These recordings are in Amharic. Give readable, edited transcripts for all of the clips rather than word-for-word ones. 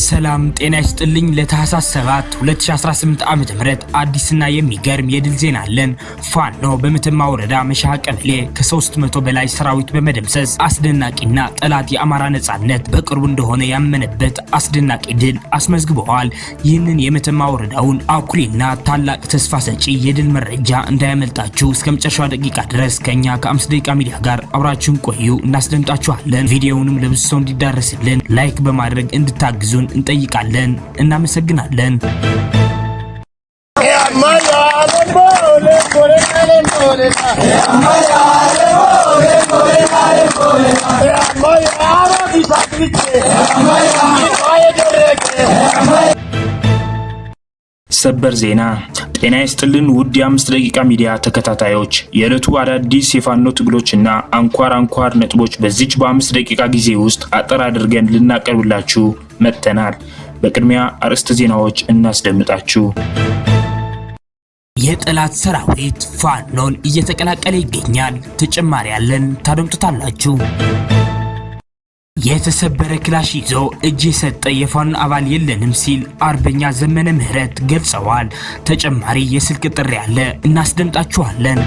ሰላም ጤና ይስጥልኝ። ለታህሳስ 7 2018 ዓ.ም አዲስና የሚገርም የድል ዜና አለን። ፋኖ በመተማ ወረዳ መሻሃ ቀበሌ ከ300 በላይ ሰራዊት በመደምሰስ አስደናቂና ጠላት የአማራ ነጻነት በቅርቡ እንደሆነ ያመነበት አስደናቂ ድል አስመዝግበዋል። ይህንን የመተማ ወረዳውን አኩሪና ታላቅ ተስፋ ሰጪ የድል መረጃ እንዳያመልጣችሁ እስከ መጨረሻው ደቂቃ ድረስ ከኛ ከ5 ደቂቃ ሚዲያ ጋር አብራችሁን ቆዩ። እናስደምጣችኋለን። ቪዲዮውንም ለብዙ ሰው እንዲዳረስልን ላይክ በማድረግ እንድታግዙ እንጠይቃለን። እናመሰግናለን። ሰበር ዜና። ጤና ይስጥልን ውድ የ5 ደቂቃ ሚዲያ ተከታታዮች፣ የዕለቱ አዳዲስ የፋኖ ትግሎችና አንኳር ነጥቦች በዚች በ5 ደቂቃ ጊዜ ውስጥ አጠር አድርገን ልናቀርብላችሁ መጥተናል። በቅድሚያ አርዕስተ ዜናዎች እናስደምጣችሁ። የጠላት ሰራዊት ፋኖን እየተቀላቀለ ይገኛል። ተጨማሪ ያለን ታደምጡታላችሁ። የተሰበረ ክላሽ ይዞ እጅ የሰጠ የፋኖ አባል የለንም ሲል አርበኛ ዘመነ ምህረት ገልጸዋል። ተጨማሪ የስልክ ጥሪ ያለ እናስደምጣችኋለን።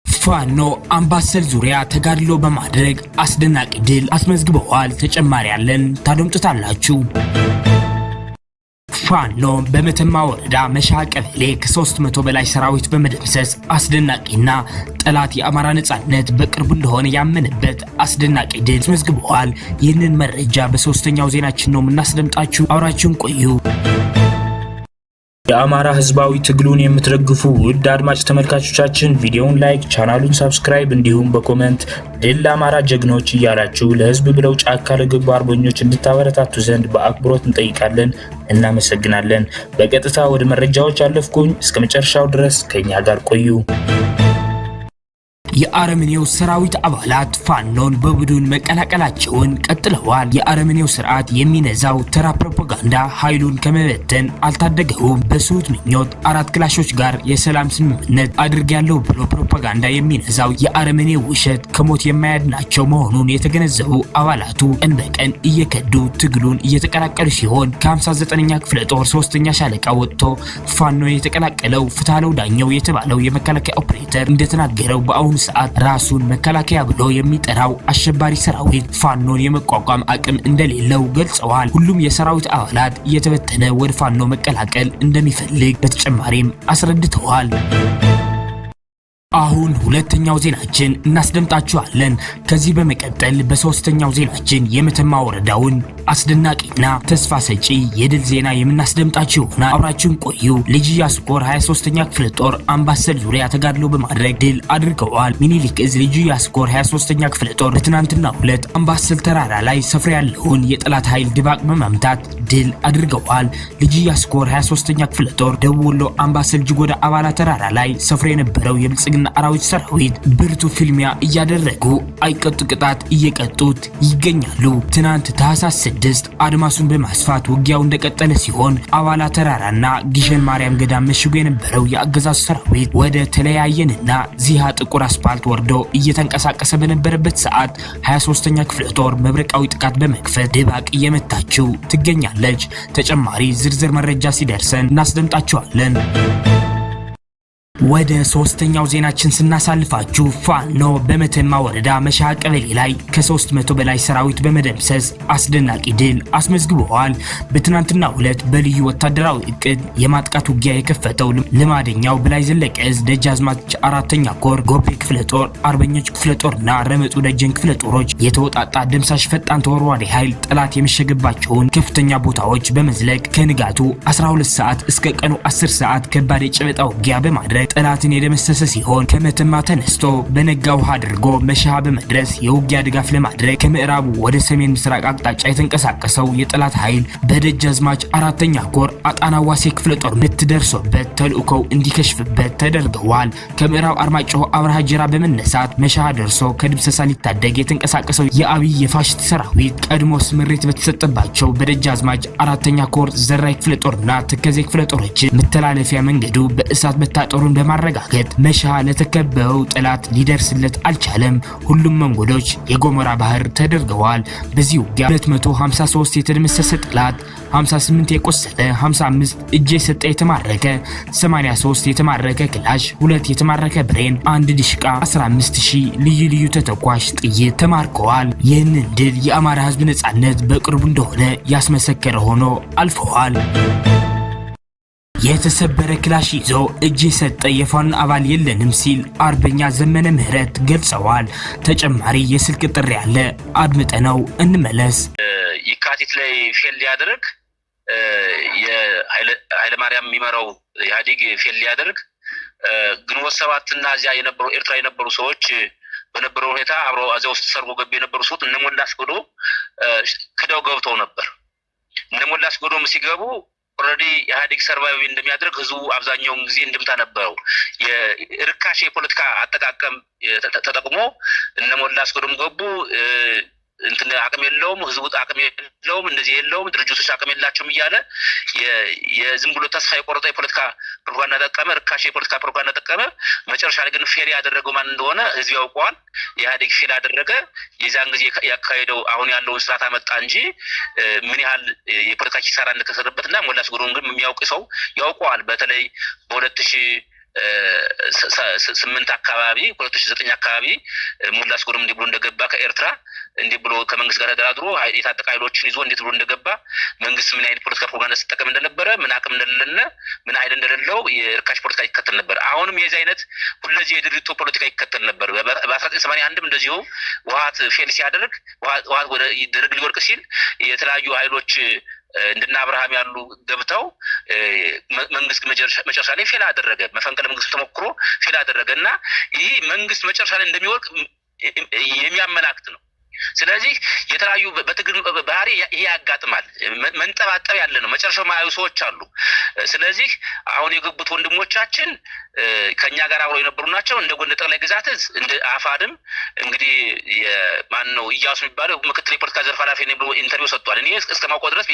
ፋኖ አምባሰል ዙሪያ ተጋድሎ በማድረግ አስደናቂ ድል አስመዝግበዋል። ተጨማሪ ያለን ታደምጡታላችሁ። ፋኖ በመተማ ወረዳ መሻሃ ቀበሌ ከ300 በላይ ሰራዊት በመደምሰስ አስደናቂና ጠላት የአማራ ነጻነት በቅርቡ እንደሆነ ያመነበት አስደናቂ ድል አስመዝግበዋል። ይህንን መረጃ በሶስተኛው ዜናችን ነው የምናስደምጣችሁ። አብራችሁን ቆዩ። የአማራ ህዝባዊ ትግሉን የምትደግፉ ውድ አድማጭ ተመልካቾቻችን ቪዲዮውን ላይክ፣ ቻናሉን ሰብስክራይብ እንዲሁም በኮሜንት ድል ለአማራ ጀግኖች እያላችሁ ለህዝብ ብለው ጫካ ለገቡ አርበኞች እንድታበረታቱ ዘንድ በአክብሮት እንጠይቃለን። እናመሰግናለን። በቀጥታ ወደ መረጃዎች አለፍኩኝ። እስከ መጨረሻው ድረስ ከኛ ጋር ቆዩ። የአረመኔው ሰራዊት አባላት ፋኖን በቡድን መቀላቀላቸውን ቀጥለዋል። የአረመኔው ስርዓት የሚነዛው ተራ ፕሮፓጋንዳ ኃይሉን ከመበተን አልታደገውም። በሱት ምኞት 4 ክላሾች ጋር የሰላም ስምምነት አድርጌያለሁ ብሎ ፕሮፓጋንዳ የሚነዛው የአረመኔው ውሸት ከሞት የማያድናቸው መሆኑን የተገነዘቡ አባላቱ ቀን በቀን እየከዱ ትግሉን እየተቀላቀሉ ሲሆን ከ59ኛ ክፍለ ጦር 3ኛ ሻለቃ ወጥቶ ፋኖ የተቀላቀለው ፍታለው ዳኘው የተባለው የመከላከያ ኦፕሬተር እንደተናገረው በአሁኑ ሰዓት ራሱን መከላከያ ብሎ የሚጠራው አሸባሪ ሰራዊት ፋኖን የመቋቋም አቅም እንደሌለው ገልጸዋል። ሁሉም የሰራዊት አባላት እየተበተነ ወደ ፋኖ መቀላቀል እንደሚፈልግ በተጨማሪም አስረድተዋል። አሁን ሁለተኛው ዜናችን እናስደምጣችኋለን። ከዚህ በመቀጠል በሶስተኛው ዜናችን የመተማ ወረዳውን አስደናቂና ተስፋ ሰጪ የድል ዜና የምናስደምጣችሁ ይሆናል። አብራችሁን ቆዩ። ልጅ ኢያሱ ኮር 23ኛ ክፍለ ጦር አምባሰል ዙሪያ ተጋድሎ በማድረግ ድል አድርገዋል። ሚኒሊክ እዝ ልጅ ኢያሱ ኮር 23ኛ ክፍለ ጦር በትናንትናው ዕለት አምባሰል ተራራ ላይ ሰፍሮ ያለውን የጠላት ኃይል ድባቅ በመምታት ድል አድርገዋል። ልጅ ኢያሱ ኮር 23ኛ ክፍለ ጦር ደቡብ ወሎ አምባሰል ጅጎዳ አባላ ተራራ ላይ ሰፍሮ የነበረው የብልጽግና አራዊት ሰራዊት ብርቱ ፍልሚያ እያደረጉ አይቀጡ ቅጣት እየቀጡት ይገኛሉ። ትናንት ታህሳስ 6 አድማሱን በማስፋት ውጊያው እንደቀጠለ ሲሆን አባላ ተራራና ግሸን ማርያም ገዳም መሽጎ የነበረው የአገዛዙ ሰራዊት ወደ ተለያየንና ዚሃ ጥቁር አስፓልት ወርዶ እየተንቀሳቀሰ በነበረበት ሰዓት 23ኛ ክፍለ ጦር መብረቃዊ ጥቃት በመክፈት ድባቅ እየመታችው ትገኛለች። ተጨማሪ ዝርዝር መረጃ ሲደርሰን እናስደምጣችኋለን። ወደ ሶስተኛው ዜናችን ስናሳልፋችሁ ፋኖ በመተማ ወረዳ መሻሃ ቀበሌ ላይ ከ300 በላይ ሰራዊት በመደምሰስ አስደናቂ ድል አስመዝግበዋል። በትናንትናው ዕለት በልዩ ወታደራዊ እቅድ የማጥቃት ውጊያ የከፈተው ልማደኛው በላይ ዘለቀ እዝ ደጃዝማች 4ኛ ኮር ጎቤ ክፍለ ጦር፣ አርበኞች ክፍለ ጦርና ረመጡ ደጀን ክፍለ ጦሮች የተወጣጣ ደምሳሽ ፈጣን ተወርዋሪ ኃይል ጠላት የመሸገባቸውን ከፍተኛ ቦታዎች በመዝለቅ ከንጋቱ 12 ሰዓት እስከ ቀኑ 10 ሰዓት ከባድ የጨበጣ ውጊያ በማድረግ ጠላትን የደመሰሰ ሲሆን ከመተማ ተነስቶ በነጋ ውሃ አድርጎ መሻሃ በመድረስ የውጊያ ድጋፍ ለማድረግ ከምዕራቡ ወደ ሰሜን ምስራቅ አቅጣጫ የተንቀሳቀሰው የጠላት ኃይል በደጃዝማች 4ኛ ኮር አጣናዋሴ ክፍለ ጦር ምትደርሶበት ተልእኮው እንዲከሽፍበት ተደርገዋል። ከምዕራብ አርማጭሆ አብርሃ ጅራ በመነሳት መሻሃ ደርሶ ከድምሰሳ ሊታደግ የተንቀሳቀሰው የአብይ የፋሽስት ሰራዊት ቀድሞ ስምሪት በተሰጠባቸው በደጃዝማች 4ኛ ኮር ዘራይ ክፍለ ጦርና ተከዜ ክፍለ ጦሮች መተላለፊያ መንገዱ በእሳት መታጠሩን መሆናቸውን በማረጋገጥ መሻ ለተከበበው ጠላት ሊደርስለት አልቻለም። ሁሉም መንገዶች የጎሞራ ባህር ተደርገዋል። በዚህ ውጊያ 253 የተደመሰሰ ጠላት፣ 58 የቆሰለ፣ 55 እጅ የሰጠ የተማረከ፣ 83 የተማረከ ክላሽ፣ 2 የተማረከ ብሬን፣ 1 ዲሽቃ፣ 15000 ልዩ ልዩ ተተኳሽ ጥይት ተማርከዋል። ይህንን ድል የአማራ ህዝብ ነጻነት በቅርቡ እንደሆነ ያስመሰከረ ሆኖ አልፈዋል። የተሰበረ ክላሽ ይዞ እጅ የሰጠ የፋኖ አባል የለንም ሲል አርበኛ ዘመነ ምህረት ገልጸዋል። ተጨማሪ የስልክ ጥሪ ያለ አድምጠነው እንመለስ። የካቲት ላይ ፌል ሊያደርግ የኃይለ ማርያም የሚመራው ኢህአዴግ ፌል ሊያደርግ ግንቦት ሰባትና እዚያ የነበሩ ኤርትራ የነበሩ ሰዎች በነበረው ሁኔታ አብረው አዚያ ውስጥ ሰርጎ ገብ የነበሩ ሰዎች እነሞላ አስገዶ ክደው ገብተው ነበር። እነሞላ አስገዶም ሲገቡ ኦልሬዲ ኢህአዴግ ሰርቫይቭ እንደሚያደርግ ህዝቡ አብዛኛውን ጊዜ እንድምታ ነበረው። የርካሽ የፖለቲካ አጠቃቀም ተጠቅሞ እነሞላ አስገዶም ገቡ። እንትን አቅም የለውም፣ ህዝቡ አቅም የለውም፣ እንደዚህ የለውም፣ ድርጅቶች አቅም የላቸውም እያለ የዝም ብሎ ተስፋ የቆረጠ የፖለቲካ ፕሮፓጋንዳ ተጠቀመ፣ ርካሽ የፖለቲካ ፕሮፓጋንዳ ተጠቀመ። መጨረሻ ላይ ግን ፌል ያደረገው ማን እንደሆነ ህዝብ ያውቀዋል። ኢህአዴግ ፌል አደረገ። የዛን ጊዜ ያካሄደው አሁን ያለውን ስርዓት አመጣ እንጂ ምን ያህል የፖለቲካ ኪሳራ እንደተሰረበትና ሞላ አስገዶም ግን የሚያውቅ ሰው ያውቀዋል። በተለይ በ2008 አካባቢ 2009 አካባቢ ሞላ አስገዶም እንዲህ ብሎ እንደገባ ከኤርትራ እንዲህ ብሎ ከመንግስት ጋር ተደራድሮ የታጠቀ ኃይሎችን ይዞ እንዴት ብሎ እንደገባ መንግስት ምን አይነት ፖለቲካ ፕሮፓጋንዳ ሲጠቀም እንደነበረ ምን አቅም እንደሌለና ምን ኃይል እንደሌለው የርካሽ ፖለቲካ ይከተል ነበር። አሁንም የዚህ አይነት ሁለዚህ የድርጅቱ ፖለቲካ ይከተል ነበር። በ1981 እንደዚሁ ውሃት ፌል ሲያደርግ ውሃት ወደ ደርግ ሊወርቅ ሲል የተለያዩ ኃይሎች እንደና አብርሃም ያሉ ገብተው መንግስት መጨረሻ ላይ ፌል አደረገ። መፈንቅለ መንግስት ተሞክሮ ፌል አደረገና ይህ መንግስት መጨረሻ ላይ እንደሚወርቅ የሚያመላክት ነው። ስለዚህ የተለያዩ በትግል ባህሪ ይሄ ያጋጥማል። መንጠባጠብ ያለ ነው። መጨረሻው ማያዩ ሰዎች አሉ። ስለዚህ አሁን የገቡት ወንድሞቻችን ከኛ ጋር አብረው የነበሩ ናቸው። እንደ ጎንደር ጠቅላይ ግዛት እንደ አፋድም እንግዲህ ማን ነው እያሱ የሚባለው ምክትል የፖለቲካ ዘርፍ ኃላፊ ነው ብሎ ኢንተርቪው ሰጥቷል። እኔ እስከማውቀው ድረስ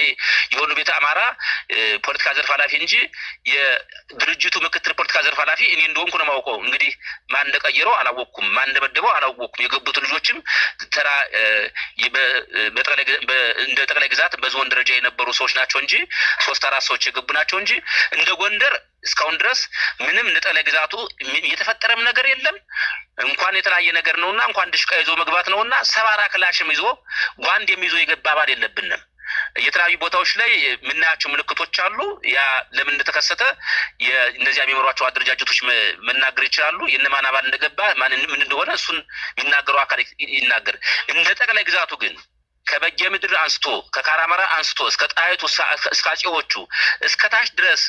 የሆኑ ቤተ አማራ ፖለቲካ ዘርፍ ኃላፊ እንጂ የድርጅቱ ምክትል ፖለቲካ ዘርፍ ኃላፊ እኔ እንደሆንኩ ነው የማውቀው። እንግዲህ ማን እንደቀየረው አላወቅኩም፣ ማን እንደመደበው አላወቅኩም። የገቡት ልጆችም ተራ እንደ ጠቅላይ ግዛት በዞን ደረጃ የነበሩ ሰዎች ናቸው እንጂ 3-4 ሰዎች የገቡ ናቸው እንጂ እንደ ጎንደር እስካሁን ድረስ ምንም ጠቅላይ ግዛቱ የተፈጠረም ነገር የለም። እንኳን የተለያየ ነገር ነውና እንኳን ድሽቃ ይዞ መግባት ነውና ሰባራ ክላሽም ይዞ ጓንድ የሚይዞ የገባ ባል የለብንም። የተለያዩ ቦታዎች ላይ ምናያቸው ምልክቶች አሉ። ያ ለምን እንደተከሰተ እነዚያ የሚመሯቸው አደረጃጀቶች መናገር ይችላሉ። የነማን አባል እንደገባ ማን ምን እንደሆነ እሱን የሚናገሩ አካል ይናገር። እንደ ጠቅላይ ግዛቱ ግን ከበጌ ምድር አንስቶ ከካራማራ አንስቶ እስከ ጣይቱ እስከ አጼዎቹ እስከ ታች ድረስ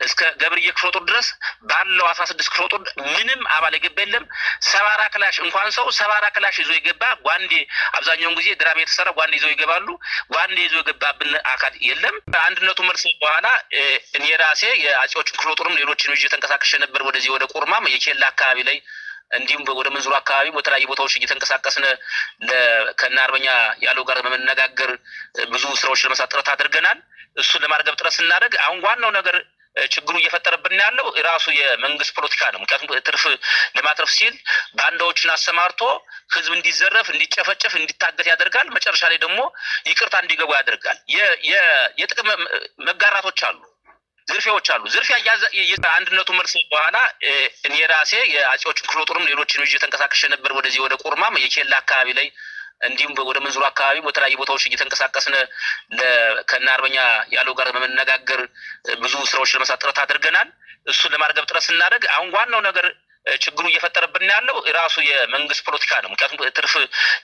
እስከ ገብርዬ ክፍለ ጦር ድረስ ባለው 16 ክፍለ ጦር ምንም አባል የገባ የለም። ሰባራ ክላሽ እንኳን ሰው ሰባራ ክላሽ ይዞ የገባ ጓንዴ አብዛኛውን ጊዜ ድራማ የተሰራ ጓንዴ ይዞ ይገባሉ። ጓንዴ ይዞ የገባብን አካል የለም። አንድነቱ መልስ በኋላ እኔ ራሴ የአጼዎቹ ክፍለ ጦርም ሌሎችን ይዤ ተንቀሳቀሽ ነበር። ወደዚህ ወደ ቁርማም የኬላ አካባቢ ላይ እንዲሁም ወደ መንዙር አካባቢ በተለያዩ ቦታዎች እየተንቀሳቀስን ከና አርበኛ ያለው ጋር በመነጋገር ብዙ ስራዎች ለመስራት ጥረት አድርገናል። እሱን ለማርገብ ጥረት ስናደርግ አሁን ዋናው ነገር ችግሩ እየፈጠረብን ያለው ራሱ የመንግስት ፖለቲካ ነው። ምክንያቱም ትርፍ ለማትረፍ ሲል ባንዳዎችን አሰማርቶ ህዝብ እንዲዘረፍ፣ እንዲጨፈጨፍ፣ እንዲታገት ያደርጋል። መጨረሻ ላይ ደግሞ ይቅርታ እንዲገቡ ያደርጋል። የጥቅም መጋራቶች አሉ፣ ዝርፊያዎች አሉ። ዝርፊያ አንድነቱ መልስ በኋላ እኔ ራሴ የአጼዎቹ ክፍለ ጦርም ሌሎችን ይዤ ተንቀሳቀሽ ነበር። ወደዚህ ወደ ቁርማም የኬላ አካባቢ ላይ እንዲሁም ወደ መንዙር አካባቢ በተለያዩ ቦታዎች እየተንቀሳቀስን ከና አርበኛ ያለው ጋር በመነጋገር ብዙ ስራዎች ለመስራት ጥረት አድርገናል። እሱን ለማርገብ ጥረት ስናደርግ አሁን ዋናው ነገር ችግሩ እየፈጠረብን ያለው ራሱ የመንግስት ፖለቲካ ነው። ምክንያቱም ትርፍ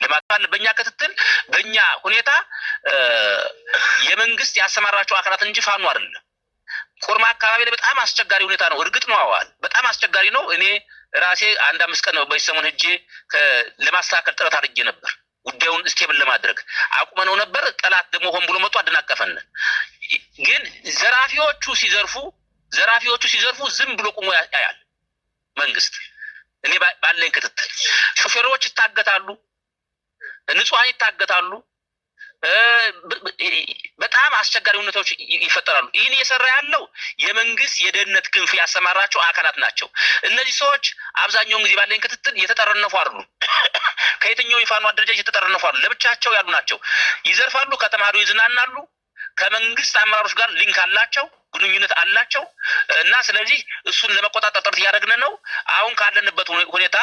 ለማጥፋት በእኛ ክትትል በእኛ ሁኔታ የመንግስት ያሰማራቸው አካላት እንጂ ፋኖ አይደለም። ቁርማ አካባቢ ላይ በጣም አስቸጋሪ ሁኔታ ነው። እርግጥ ነው አዋል በጣም አስቸጋሪ ነው። እኔ ራሴ 1-5 ቀን ነው በሰሞን ሄጄ ለማስተካከል ጥረት አድርጌ ነበር። ጉዳዩን ስቴብል ለማድረግ አቁመነው ነበር። ጠላት ደግሞ ሆን ብሎ መጥቶ አደናቀፈን። ግን ዘራፊዎቹ ሲዘርፉ ዝም ብሎ ቆሞ ያያል መንግስት። እኔ ባለኝ ክትትል ሾፌሮች ይታገታሉ፣ ንጹሃን ይታገታሉ፣ በጣም አስቸጋሪ ሁኔታዎች ይፈጠራሉ። ይህን እየሰራ ያለው የመንግስት የደህንነት ክንፍ ያሰማራቸው አካላት ናቸው። እነዚህ ሰዎች አብዛኛውን ጊዜ ባለኝ ክትትል የተጠረነፉ አይደሉም። ከየትኛው የፋኖ አደረጃጀት የተጠረነፉ አይደሉም። ለብቻቸው ያሉ ናቸው። ይዘርፋሉ፣ ከተማሩ ይዝናናሉ፣ ከመንግስት አመራሮች ጋር ሊንክ አላቸው፣ ግንኙነት አላቸው እና ስለዚህ እሱን ለመቆጣጠር ጥረት እያደረግን ነው። አሁን ካለንበት ሁኔታ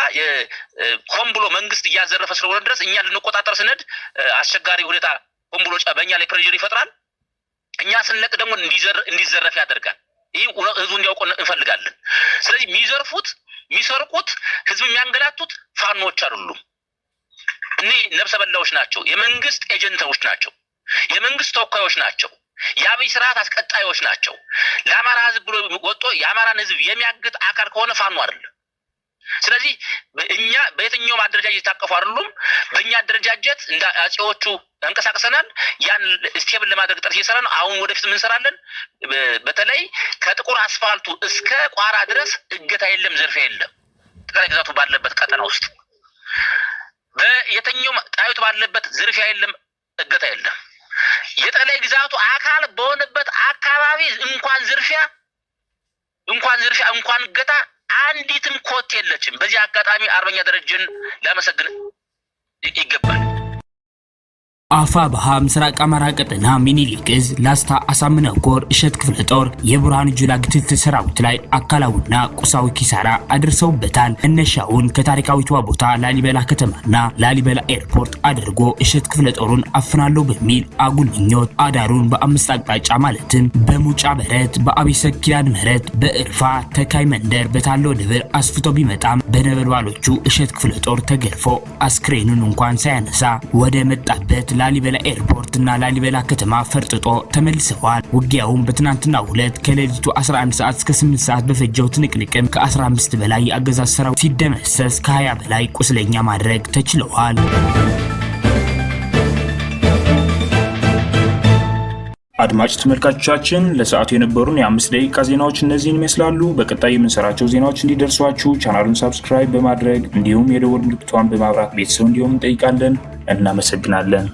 ሆን ብሎ መንግስት እያዘረፈ ስለሆነ ድረስ እኛ ልንቆጣጠር ስንሄድ አስቸጋሪ ሁኔታ ሆን ብሎ በእኛ ላይ ፕሬዥር ይፈጥራል። እኛ ስንለቅ ደግሞ እንዲዘረፍ ያደርጋል። ይህ ህዝቡ እንዲያውቁ እንፈልጋለን። ስለዚህ የሚዘርፉት የሚሰርቁት ህዝብ የሚያንገላቱት ፋኖች አይደሉም። እኒህ ነፍሰ በላዎች ናቸው። የመንግስት ኤጀንቶች ናቸው። የመንግስት ተወካዮች ናቸው። የአብይ ስርዓት አስቀጣዮች ናቸው። ለአማራ ህዝብ ብሎ ወጥቶ የአማራን ህዝብ የሚያግት አካል ከሆነ ፋኖ አይደለም። ስለዚህ እኛ በየትኛውም አደረጃጀት የታቀፉ አይደሉም። በእኛ አደረጃጀት እንደ አጼዎቹ እንቀሳቀሰናል። ያን ስቴብል ለማድረግ ጥረት እየሰራ ነው። አሁን ወደፊት ምን እንሰራለን? በተለይ ከጥቁር አስፋልቱ እስከ ቋራ ድረስ እገታ የለም፣ ዘርፊያ የለም። ጠቅላይ ግዛቱ ባለበት ቀጠና ውስጥ በየትኛውም ጣይቱ ባለበት ዝርፊያ የለም፣ እገታ የለም። የጠቅላይ ግዛቱ አካል በሆነበት አካባቢ እንኳን ዝርፊያ እንኳን እገታ አንዲትም ኮት የለችም። በዚህ አጋጣሚ አርበኛ ደረጀን ሊያመሰግን ይገባል። አፋብኃ ምስራቅ አማራ ቀጠና ሚኒሊክ ዕዝ ላስታ አሳምነው ኮር እሸት ክፍለ ጦር የብርሃኑ ጁላ ክትትል ሰራዊት ላይ አካላዊና ቁሳዊ ኪሳራ አድርሰውበታል። መነሻውን ከታሪካዊቷ ቦታ ላሊበላ ከተማና ላሊበላ ኤርፖርት አድርጎ እሸት ክፍለ ጦሩን አፍናለሁ በሚል አጉል ምኞት አዳሩን በአምስት አቅጣጫ ማለትም በሙጫ በረት፣ በአቤሰግ ኪዳነ ምህረት፣ በእርፋ ተካይ መንደር፣ በታለው ድብር አስፍቶ ቢመጣም በነበልባሎቹ እሸት ክፍለ ጦር ተገርፎ አስክሬኑን እንኳን ሳያነሳ ወደ መጣበት ላሊበላ ኤርፖርት እና ላሊበላ ከተማ ፈርጥጦ ተመልሰዋል። ውጊያውም በትናንትናው ዕለት ከሌሊቱ 11 ሰዓት እስከ 8 ሰዓት በፈጀው ትንቅንቅም ከ15 በላይ የአገዛዝ ሰራዊት ሲደመሰስ ከ20 በላይ ቁስለኛ ማድረግ ተችሏል። አድማጭ ተመልካቾቻችን ለሰዓቱ የነበሩን የ5 ደቂቃ ዜናዎች እነዚህን ይመስላሉ። በቀጣይ የምንሰራቸው ዜናዎች እንዲደርሷችሁ ቻናሉን ሰብስክራይብ በማድረግ እንዲሁም የደወል ምልክቷን በማብራት ቤተሰብ እንዲሆኑ እንጠይቃለን። እናመሰግናለን።